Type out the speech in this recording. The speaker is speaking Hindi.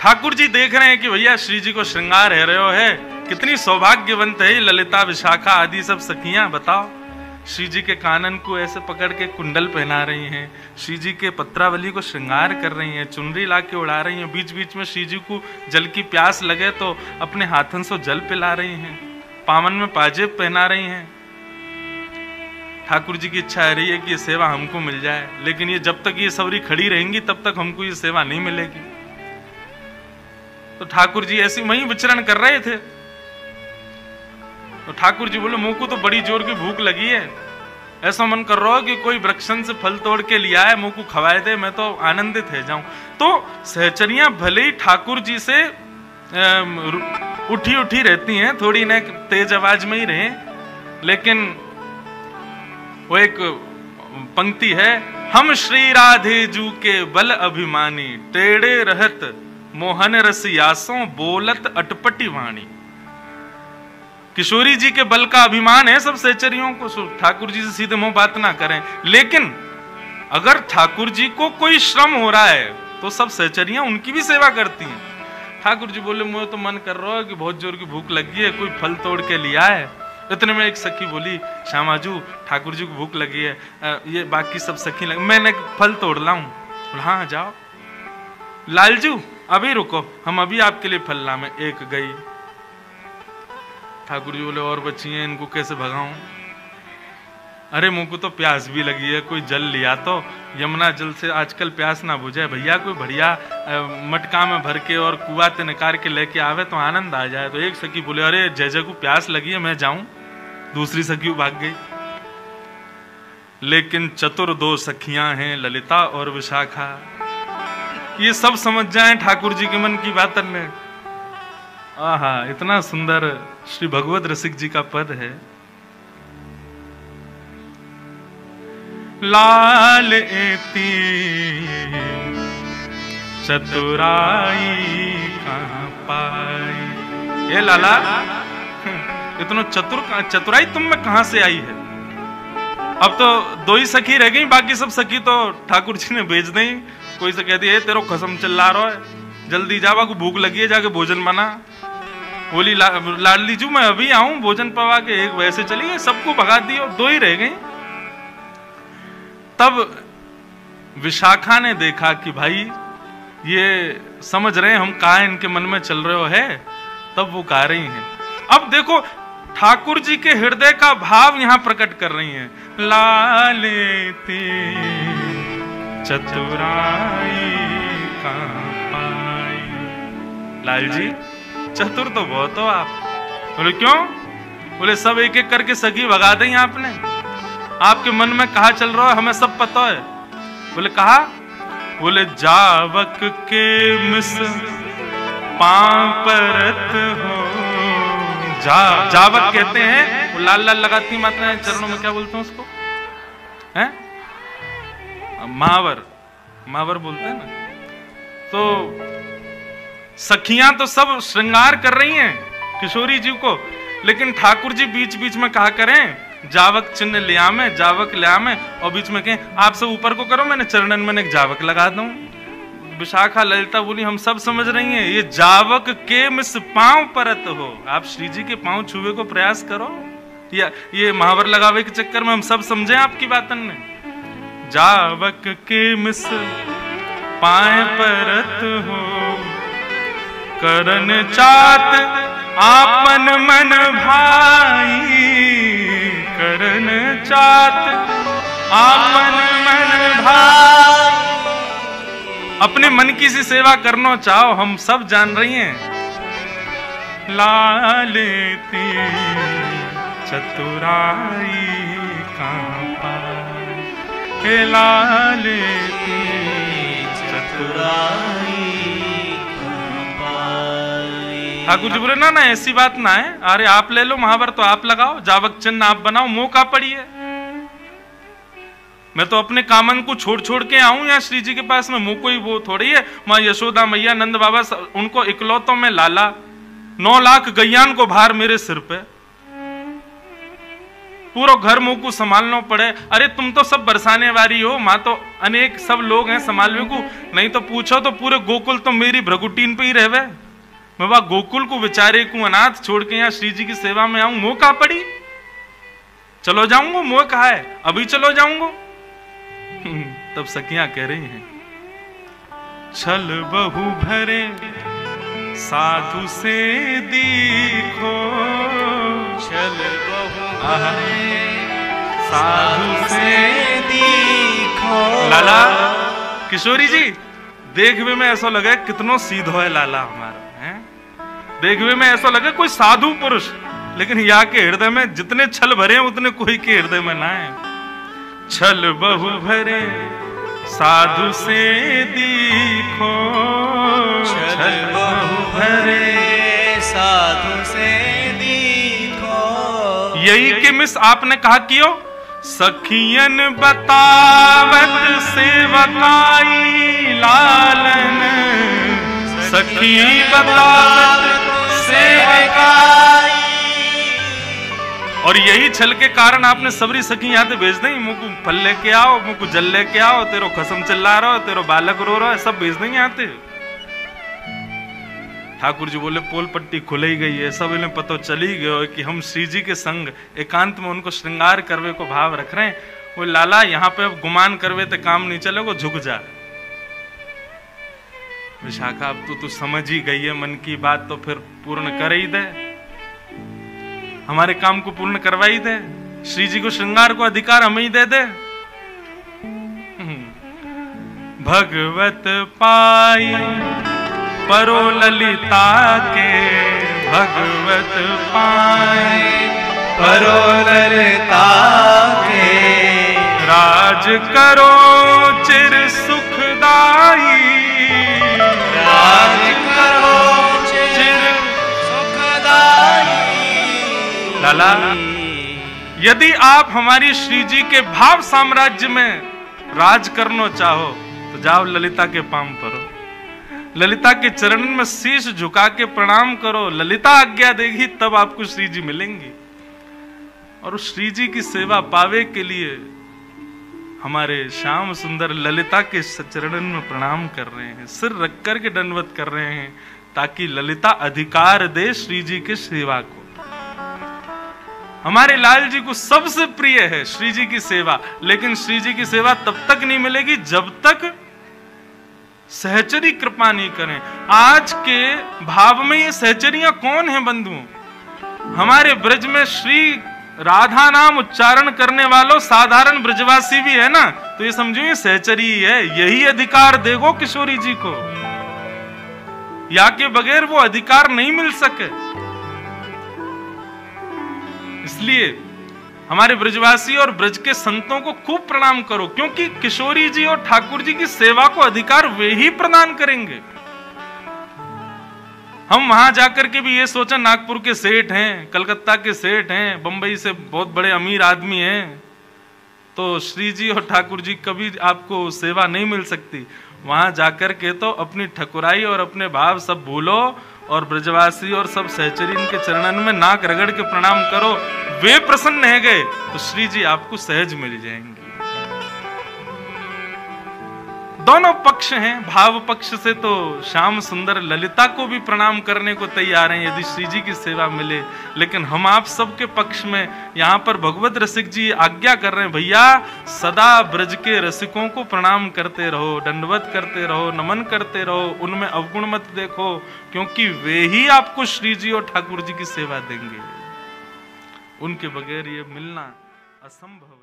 ठाकुर जी देख रहे हैं कि भैया श्री जी को श्रृंगार है रहे है, कितनी सौभाग्यवंत है ललिता विशाखा आदि सब सखियां। बताओ, श्री जी के कानन को ऐसे पकड़ के कुंडल पहना रही हैं, श्री जी के पत्रावली को श्रृंगार कर रही हैं, चुनरी ला के उड़ा रही हैं, बीच बीच में श्री जी को जल की प्यास लगे तो अपने हाथन से जल पिला रही हैं, पावन में पाजेब पहना रही हैं। ठाकुर जी की इच्छा है रही है कि ये सेवा हमको मिल जाए, लेकिन ये जब तक ये सवरी खड़ी रहेंगी तब तक हमको ये सेवा नहीं मिलेगी। तो ठाकुर जी ऐसे वहीं विचरण कर रहे थे, तो ठाकुर जी बोले मुंह को तो बड़ी जोर की भूख लगी है, ऐसा मन कर रहा हो कि कोई वृक्षन से फल तोड़ के लिया है, मुंह को खवाए दे, मैं तो आनंदित है जाऊं। तो सहचरियां भले ही ठाकुर जी से उठी उठी रहती हैं, थोड़ी न तेज आवाज में ही रहे, लेकिन वो एक पंक्ति है, हम श्री राधे जू के बल अभिमानी, टेढ़े रहत मोहन रसियासों बोलत अटपटी वाणी। किशोरी जी के बल का अभिमान है सब सहचरियों को, ठाकुर जी से सीधे मुंह बात ना करें, लेकिन अगर ठाकुर जी को कोई श्रम हो रहा है तो सब सहचरियां उनकी भी सेवा करती हैं। ठाकुर जी बोले मुझे तो मन कर रहा है कि बहुत जोर की भूख लगी है, कोई फल तोड़ के लिया है। इतने में एक सखी बोली, श्यामाजू ठाकुर जी को भूख लगी है, ये बाकी सब सखी लगी, मैंने फल तोड़ लाऊं? हाँ जाओ। लालजू अभी रुको, हम अभी आपके लिए फल लाए। एक गई। ठाकुर जी बोले और बच्ची हैं, इनको कैसे भगाऊं? अरे मुंह को तो प्यास भी लगी है, कोई जल लिया तो, यमुना जल से आजकल प्यास ना बुझे भैया, कोई बढ़िया मटका में भर के और कुआ ते निकाल के लेके आवे तो आनंद आ जाए। तो एक सखी बोले अरे जय जय को प्यास लगी है, मैं जाऊं। दूसरी सखी भाग गई। लेकिन चतुर दो सखियां हैं, ललिता और विशाखा, ये सब समझ जाएं ठाकुर जी के मन की बातन में। आहा, इतना सुंदर श्री भगवत रसिक जी का पद है। लाल एती चतुराई कहां पाई। ये लाला, इतना चतुराई तुम में कहां से आई है? अब तो दो ही सखी रह गई, बाकी सब सखी तो ठाकुर जी ने भेज दी। कोई से कहती है तेरो कसम चिल्ला रहा है, जल्दी जावा को भूख लगी है, जाके भोजन बना। बोली लाडली जू मैं अभी आऊं, भोजन पवा के। एक वैसे चली गई, सबको भगा दी और दो ही रह गई। तब विशाखा ने देखा कि भाई ये समझ रहे हैं हम कहा इनके मन में चल रहे हो है, तब वो गा रही हैं। अब देखो ठाकुर जी के हृदय का भाव यहां प्रकट कर रही हैं। लालेती चतुराई कहां पाई। लाल जी चतुर तो बहुत हो आप। बोले क्यों? बोले सब एक एक करके सखी भगा दें आपने, आपके मन में कहा चल रहा है हमें सब पता है। बोले कहा? बोले जावक के मिस पांव परत हो। जावक कहते हैं वो लाल लाल लगाती माता चरणों में, क्या बोलते हैं उसको? हैं? महावर, महावर बोलते हैं ना। तो सखियां तो सब श्रृंगार कर रही हैं किशोरी जी को, लेकिन ठाकुर जी बीच बीच में कहा करें जावक चिन्ह लिया में, जावक लिया में, और बीच में कहें आप सब ऊपर को करो, मैंने चरणन में एक जावक लगा दूं। विशाखा ललिता बोली हम सब समझ रही हैं, ये जावक के मिस पांव परत हो। आप श्री जी के पांव छुए को प्रयास करो, या ये महावर लगावे के चक्कर में हम सब समझे आपकी बातन में। जावक के मिस पांव परत हो, करन चात आपन मन भाई, करन चात आपन मन भाई। अपने मन की सी सेवा करना चाहो, हम सब जान रही हैं। लालेती चतुराई कहां पाई, लालेती चतुराई। ठाकुर जी बोले ना ना ऐसी बात ना है, अरे आप ले लो महावर तो आप लगाओ, जावक चिन्ह आप बनाओ, मौका पड़ी है। मैं तो अपने कामन को छोड़ छोड़ के आऊं यहाँ श्री जी के पास में, मुंह कोई वो थोड़ी है। माँ यशोदा मैया नंद बाबा उनको इकलौतों में लाला, 9 लाख गैयान को भार मेरे सिर पे। पूरा घर मुंह को संभालना पड़े। अरे तुम तो सब बरसाने वाली हो, माँ तो अनेक सब लोग हैं संभालने को, नहीं तो पूछो तो पूरे गोकुल तो मेरी भ्रगुटीन पे ही रहवे। मैं वह गोकुल को बेचारे को अनाथ छोड़ के यहाँ श्री जी की सेवा में आऊं, मोह कहाँ पड़ी? चलो जाऊंगा, मोह कहा है, अभी चलो जाऊंगा। तब सखियां कह रही हैं, छल बहु भरे साधु से दीखो, छल बहु भरे साधु से दीखो। लाला किशोरी जी, देखने में ऐसा लगे कितनो सीधो है लाला हमारा है, देखने में ऐसा लगे कोई साधु पुरुष, लेकिन यहाँ के हृदय में जितने छल भरे हैं उतने कोई के हृदय में ना है। छल बहु भरे साधु से दीखो, छल बहु भरे साधु से दीखो। यही कि मिस आपने कहा कियो, सखियन बतावत सेवकाई लालन, सखी बतावत सेवकाई। और यही छल के कारण आपने सबरी सखी यहाँ से भेज दें, मुझको फल लेके आओ, मुझको जल लेके आओ, तेरो खसम चिल्ला रहा हो, तेरो बालक रो रहा है, सब भेज देंगे यहाँ से। ठाकुर जी बोले पोल पट्टी खुल ही गई है, सब इन्हें पता चली गया कि हम श्री जी के संग एकांत में उनको श्रृंगार करवे को भाव रख रहे हैं। वो लाला यहाँ पे अब गुमान करवे तो काम नहीं चलेगा, झुक जा। विशाखा अब तू समझ ही गई है मन की बात, तो फिर पूर्ण कर ही दे, हमारे काम को पूर्ण करवा ही दे, श्री जी को श्रृंगार को अधिकार हमें ही दे दे। भगवत पाई परो ललिता के, भगवत पाई परो ललिता के। राज करो चिर सुखदाई, राज करो चिर सुखदाई। लाला यदि आप हमारी श्री जी के भाव साम्राज्य में राज करना चाहो तो जाओ ललिता के पाम परो, ललिता के चरण में शीश झुका के प्रणाम करो, ललिता आज्ञा देगी तब आपको श्री जी मिलेंगी। और श्री जी की सेवा पावे के लिए हमारे श्याम सुंदर ललिता के चरणन में प्रणाम कर रहे हैं, सिर रख कर के दंडवत कर रहे हैं, ताकि ललिता अधिकार दे श्री जी के सेवा को। हमारे लाल जी को सबसे प्रिय है श्री जी की सेवा, लेकिन श्री जी की सेवा तब तक नहीं मिलेगी जब तक सहचरी कृपा नहीं करें। आज के भाव में ये सहचरियां कौन है बंधु? हमारे ब्रज में श्री राधा नाम उच्चारण करने वालों साधारण ब्रजवासी भी है ना, तो ये समझो ये सहचरी है, यही अधिकार देगो किशोरी जी को, या के बगैर वो अधिकार नहीं मिल सके। इसलिए हमारे ब्रजवासी और ब्रज के संतों को खूब प्रणाम करो, क्योंकि किशोरी जी और ठाकुर जी की सेवा को अधिकार वे ही प्रदान करेंगे। हम वहां जाकर के भी ये सोचा नागपुर के सेठ हैं, कलकत्ता के सेठ हैं, बंबई से बहुत बड़े अमीर आदमी हैं, तो श्री जी और ठाकुर जी कभी आपको सेवा नहीं मिल सकती। वहां जाकर के तो अपनी ठकुराई और अपने भाव सब भूलो, और ब्रजवासी और सब सहचरी इनके चरणन में नाक रगड़ के प्रणाम करो, वे प्रसन्न है गए तो श्री जी आपको सहज मिल जाएंगे। दोनों पक्ष हैं, भाव पक्ष से तो श्याम सुंदर ललिता को भी प्रणाम करने को तैयार हैं यदि श्री जी की सेवा मिले, लेकिन हम आप सबके पक्ष में यहाँ पर भगवत रसिक जी आज्ञा कर रहे हैं, भैया सदा ब्रज के रसिकों को प्रणाम करते रहो, दंडवत करते रहो, नमन करते रहो, उनमें अवगुण मत देखो, क्योंकि वे ही आपको श्री जी और ठाकुर जी की सेवा देंगे, उनके बगैर ये मिलना असंभव है।